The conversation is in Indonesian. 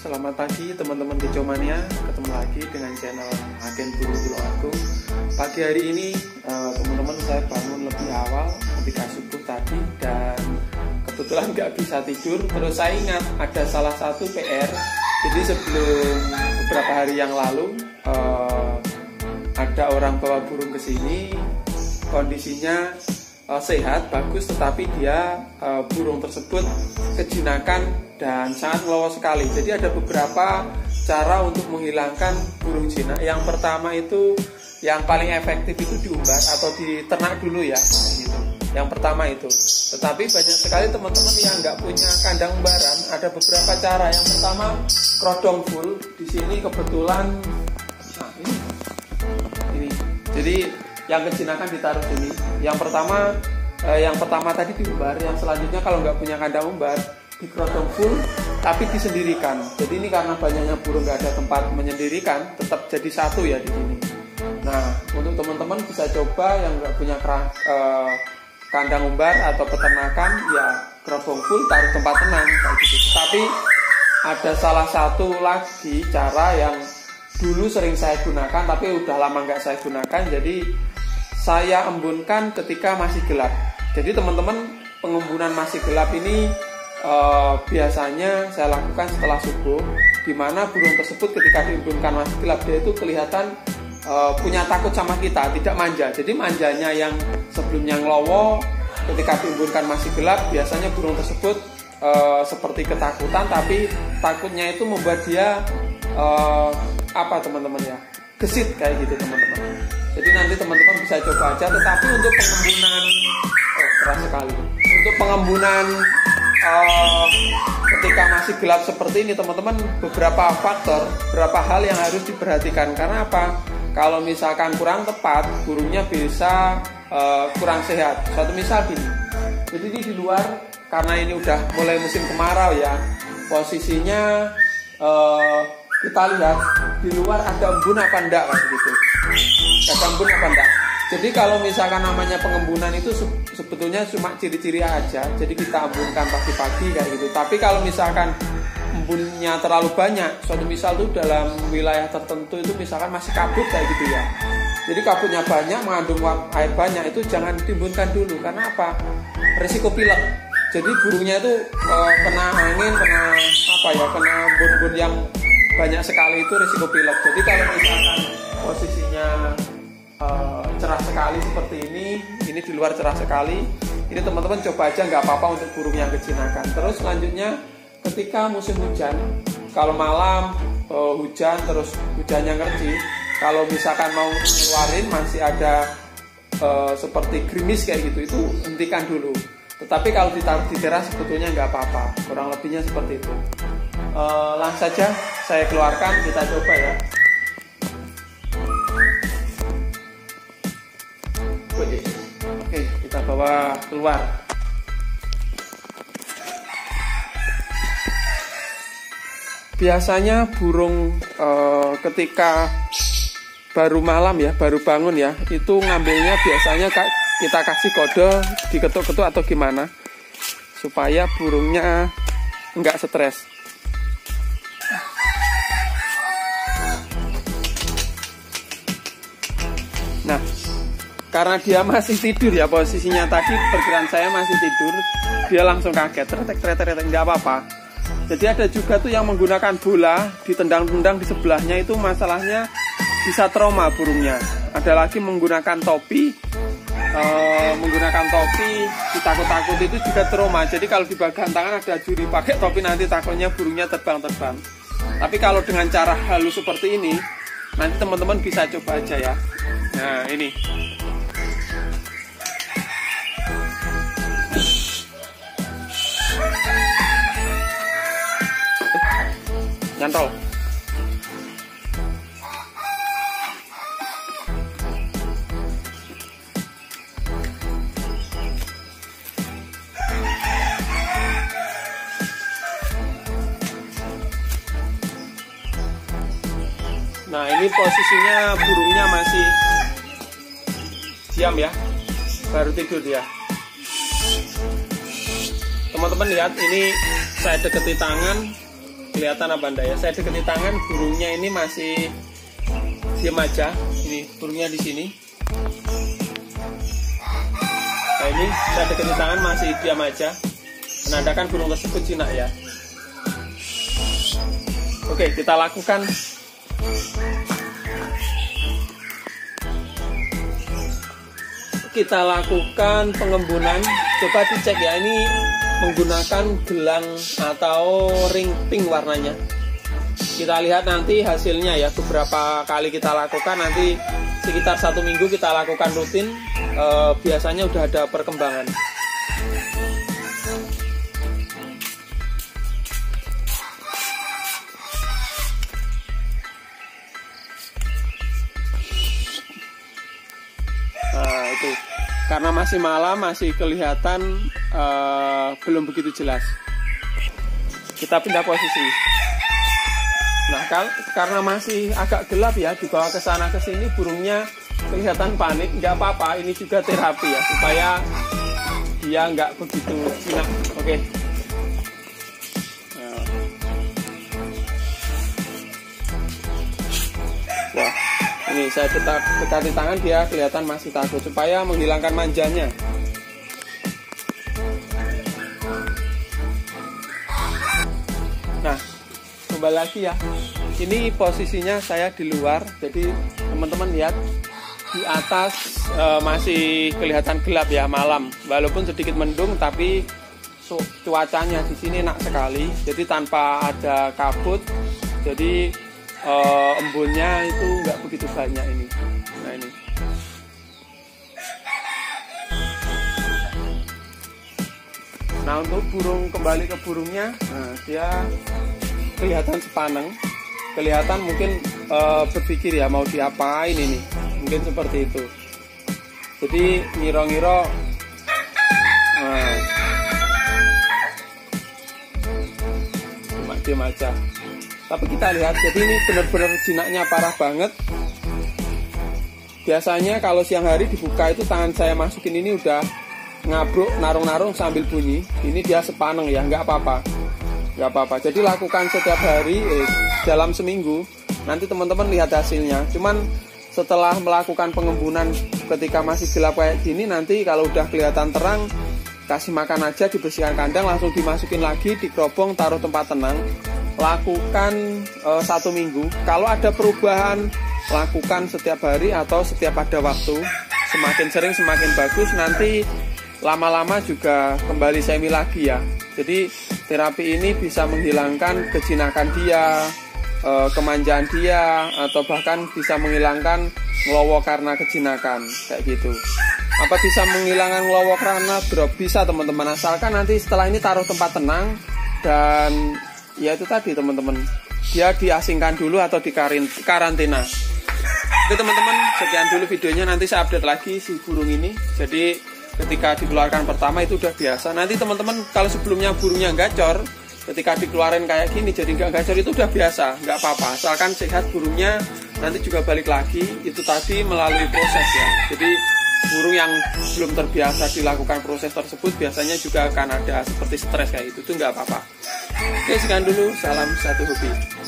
selamat pagi teman-teman Kecomania. Ketemu lagi dengan channel Agen Burung Tulungagung. Pagi hari ini teman-teman saya bangun lebih awal ketika subuh tadi dan kebetulan nggak bisa tidur. Terus saya ingat ada salah satu PR. Jadi sebelum beberapa hari yang lalu ada orang bawa burung ke sini, kondisinya sehat, bagus, tetapi dia burung tersebut kejinakan dan sangat ngelowo sekali. Jadi ada beberapa cara untuk menghilangkan burung jinak. Yang pertama itu yang paling efektif itu diumbar atau diternak dulu ya, gitu. Yang pertama itu. Tetapi banyak sekali teman-teman yang nggak punya kandang umbaran. Ada beberapa cara. Yang pertama kerodong full. Di sini kebetulan, nah ini. Jadi yang kejinakan ditaruh sini. Yang pertama tadi diumbar. Yang selanjutnya kalau nggak punya kandang umbar, di kerodong full tapi disendirikan. Jadi ini karena banyaknya burung nggak ada tempat menyendirikan, tetap jadi satu ya di sini. Nah, untuk teman-teman bisa coba yang nggak punya kandang umbar atau peternakan, ya kerodong full taruh tempat tenang kayak gitu. Tapi ada salah satu lagi cara yang dulu sering saya gunakan tapi udah lama nggak saya gunakan. Jadi saya embunkan ketika masih gelap. Jadi teman-teman, pengembunan masih gelap ini biasanya saya lakukan setelah subuh, di mana burung tersebut ketika diembunkan masih gelap dia itu kelihatan punya takut sama kita, tidak manja. Jadi manjanya yang sebelumnya ngelowo, ketika diembunkan masih gelap biasanya burung tersebut seperti ketakutan, tapi takutnya itu membuat dia teman-teman ya, gesit kayak gitu teman-teman. Jadi nanti teman-teman bisa coba aja. Tetapi untuk pengembunan keras sekali. Untuk pengembunan ketika masih gelap seperti ini teman-teman, beberapa faktor, beberapa hal yang harus diperhatikan. Karena apa? Kalau misalkan kurang tepat, burungnya bisa kurang sehat. Suatu misal gini, jadi ini di luar, karena ini udah mulai musim kemarau ya, posisinya kita lihat di luar ada embun apa enggak kayak gitu. Ada embun apa enggak. Jadi kalau misalkan namanya pengembunan itu sebetulnya cuma ciri-ciri aja. Jadi kita embunkan pagi-pagi kayak gitu. Tapi kalau misalkan embunnya terlalu banyak, suatu misal tuh dalam wilayah tertentu itu misalkan masih kabut kayak gitu ya. Jadi kabutnya banyak, mengandung air banyak, itu jangan diembunkan dulu. Karena apa? Risiko pilek. Jadi burungnya itu kena angin, kena embun-embun yang banyak sekali, itu risiko pilek. Jadi kalau misalkan posisinya cerah sekali seperti ini di luar cerah sekali, ini teman-teman coba aja, nggak apa-apa untuk burung yang kejinakan. Terus selanjutnya ketika musim hujan, kalau malam hujan terus hujannya ngerci, kalau misalkan mau ngeluarin masih ada seperti gerimis kayak gitu, itu hentikan dulu. Tetapi kalau ditaruh di teras sebetulnya nggak apa-apa, kurang lebihnya seperti itu. Langsung saja saya keluarkan, kita coba ya. Oke, kita bawa keluar. Biasanya burung ketika baru malam ya, baru bangun ya, itu ngambilnya biasanya kita kasih kode, diketuk-ketuk atau gimana, supaya burungnya nggak stres. Nah, karena dia masih tidur ya, posisinya tadi perkiraan saya masih tidur, dia langsung kaget, tretek, nggak apa-apa. Jadi ada juga tuh yang menggunakan bola, ditendang-tendang di sebelahnya, itu masalahnya bisa trauma burungnya. Ada lagi menggunakan topi, ditakut-takut itu juga trauma. Jadi kalau di bagian tangan ada juri, pakai topi nanti takutnya burungnya terbang-terbang. Tapi kalau dengan cara halus seperti ini, nanti teman-teman bisa coba aja ya. Nah ini, nyantol. Nah ini posisinya burungnya masih diam ya, baru tidur dia. Teman-teman lihat, ini saya deketi tangan, kelihatan apa enggak ya? Saya deketi tangan, burungnya ini masih diam aja. Ini burungnya di sini. Nah ini saya deketi tangan masih diam aja, menandakan burung tersebut jinak ya. Oke, kita lakukan pengembunan. Coba dicek ya, ini menggunakan gelang atau ring pink warnanya. Kita lihat nanti hasilnya ya. Beberapa kali kita lakukan, nanti sekitar 1 minggu kita lakukan rutin, biasanya udah ada perkembangan. Nah itu, karena masih malam, masih kelihatan belum begitu jelas. Kita pindah posisi. Nah karena masih agak gelap ya, dibawa ke sana ke sini, burungnya kelihatan panik. Nggak apa-apa, ini juga terapi ya, supaya dia nggak begitu jinak. Oke. Nah. Wah, ini saya dekati tangan, dia kelihatan masih takut, supaya menghilangkan manjanya. Nah, kembali lagi ya. Ini posisinya saya di luar, jadi teman-teman lihat di atas masih kelihatan gelap ya, malam. Walaupun sedikit mendung, tapi cuacanya di sini enak sekali. Jadi tanpa ada kabut, jadi embunnya itu nggak begitu banyak ini. Nah ini. Nah untuk burung, kembali ke burungnya, nah, dia kelihatan sepaneng. Kelihatan mungkin berpikir ya mau diapain ini, mungkin seperti itu. Jadi ngiro-ngiro cuma diam aja. Tapi kita lihat, jadi ini benar-benar jinaknya parah banget. Biasanya kalau siang hari dibuka itu tangan saya masukin ini udah ngabruk, narung-narung sambil bunyi. Ini dia sepaneng ya, nggak apa-apa. Nggak apa-apa. Jadi lakukan setiap hari dalam seminggu. Nanti teman-teman lihat hasilnya. Cuman setelah melakukan pengembunan ketika masih gelap kayak gini, nanti kalau udah kelihatan terang, kasih makan aja, dibersihkan kandang, langsung dimasukin lagi, dikerobong, taruh tempat tenang. Lakukan 1 minggu. Kalau ada perubahan, lakukan setiap hari atau setiap ada waktu. Semakin sering semakin bagus. Nanti lama-lama juga kembali semi lagi ya. Jadi terapi ini bisa menghilangkan kejinakan dia, kemanjaan dia, atau bahkan bisa menghilangkan ngelowo karena kejinakan kayak gitu. Apa bisa menghilangkan ngelowo karena drop? Bisa teman-teman, asalkan nanti setelah ini taruh tempat tenang. Dan ya itu tadi teman-teman, dia diasingkan dulu atau di karantina. Oke teman-teman, sekian dulu videonya. Nanti saya update lagi si burung ini. Jadi ketika dikeluarkan pertama itu udah biasa. Nanti teman-teman kalau sebelumnya burungnya gacor, ketika dikeluarin kayak gini jadi nggak gacor, itu udah biasa, nggak apa-apa. Asalkan sehat burungnya, nanti juga balik lagi. Itu tadi melalui proses ya. Jadi burung yang belum terbiasa dilakukan proses tersebut biasanya juga akan ada seperti stres kayak gitu. Itu nggak apa-apa. Oke, sekian dulu. Salam satu hobi.